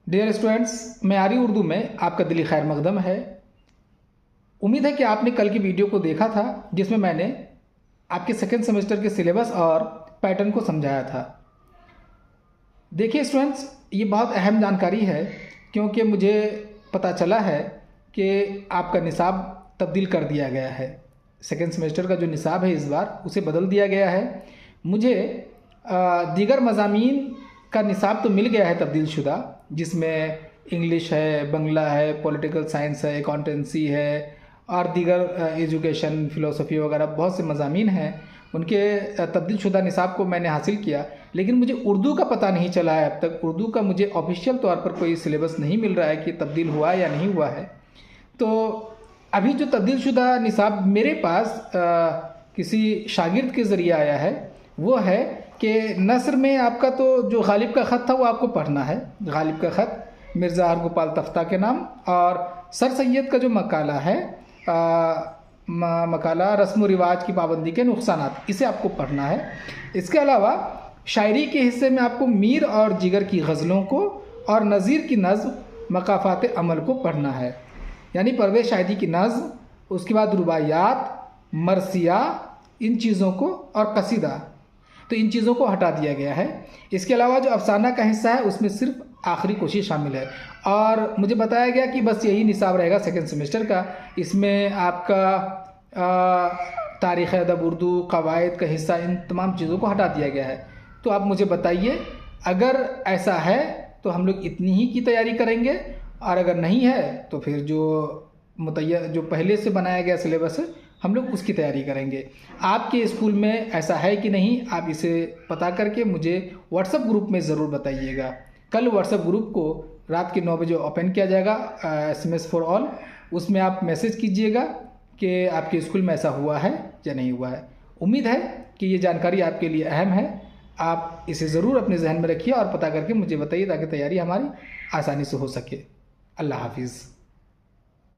Dear students, मयारी उर्दू में आपका दिली खैर मकदम है। उम्मीद है कि आपने कल की वीडियो को देखा था जिसमें मैंने आपके सेकेंड सेमेस्टर के सिलेबस और पैटर्न को समझाया था। देखिए स्टूडेंट्स, ये बहुत अहम जानकारी है क्योंकि मुझे पता चला है कि आपका निसाब तब्दील कर दिया गया है। सेकेंड सेमेस्टर का जो निसाब है इस बार उसे बदल दिया गया है। मुझे दीगर मज़ामीन का निसाब तो मिल गया है तब्दील शुदा, जिसमें इंग्लिश है, बंगला है, पॉलिटिकल साइंस है, अकाउंटेंसी है और दीगर एजुकेशन, फ़िलोसफ़ी वगैरह बहुत से मज़ामीन हैं। उनके तब्दील शुदा निसाब को मैंने हासिल किया, लेकिन मुझे उर्दू का पता नहीं चला है अब तक। उर्दू का मुझे ऑफिशियल तौर पर कोई सिलेबस नहीं मिल रहा है कि तब्दील हुआ या नहीं हुआ है। तो अभी जो तब्दील शुदा निसाब मेरे पास किसी शागिर्द के ज़रिए आया है वो है कि नस्र में आपका तो जो गालिब का ख़त था वो आपको पढ़ना है। गालिब का ख़त मिर्ज़ा हरगोपाल तफ्ता के नाम, और सर सैयद का जो मकाला है मकाला रस्म व रिवाज की पाबंदी के नुकसानात, इसे आपको पढ़ना है। इसके अलावा शायरी के हिस्से में आपको मीर और जिगर की गज़लों को और नज़ीर की नज़्म मकाफ़ात अमल को पढ़ना है, यानी परवेज़ शाहिदी की नज़्म, उसके बाद रुबाइयात, मरसिया, इन चीज़ों को, और कसीदा, तो इन चीज़ों को हटा दिया गया है। इसके अलावा जो अफसाना का हिस्सा है उसमें सिर्फ आखिरी कोशिश शामिल है, और मुझे बताया गया कि बस यही निसाब रहेगा सेकेंड सेमेस्टर का। इसमें आपका तारीख़ अदब, उर्दू, क़वायद का हिस्सा, इन तमाम चीज़ों को हटा दिया गया है। तो आप मुझे बताइए, अगर ऐसा है तो हम लोग इतनी ही की तैयारी करेंगे, और अगर नहीं है तो फिर जो पहले से बनाया गया सिलेबस है हम लोग उसकी तैयारी करेंगे। आपके स्कूल में ऐसा है कि नहीं, आप इसे पता करके मुझे व्हाट्सएप ग्रुप में ज़रूर बताइएगा। कल व्हाट्सएप ग्रुप को रात के 9 बजे ओपन किया जाएगा, SMS फॉर ऑल। उसमें आप मैसेज कीजिएगा कि आपके स्कूल में ऐसा हुआ है या नहीं हुआ है। उम्मीद है कि ये जानकारी आपके लिए अहम है। आप इसे ज़रूर अपने जहन में रखिए और पता करके मुझे बताइए ताकि तैयारी हमारी आसानी से हो सके। अल्लाह हाफिज़।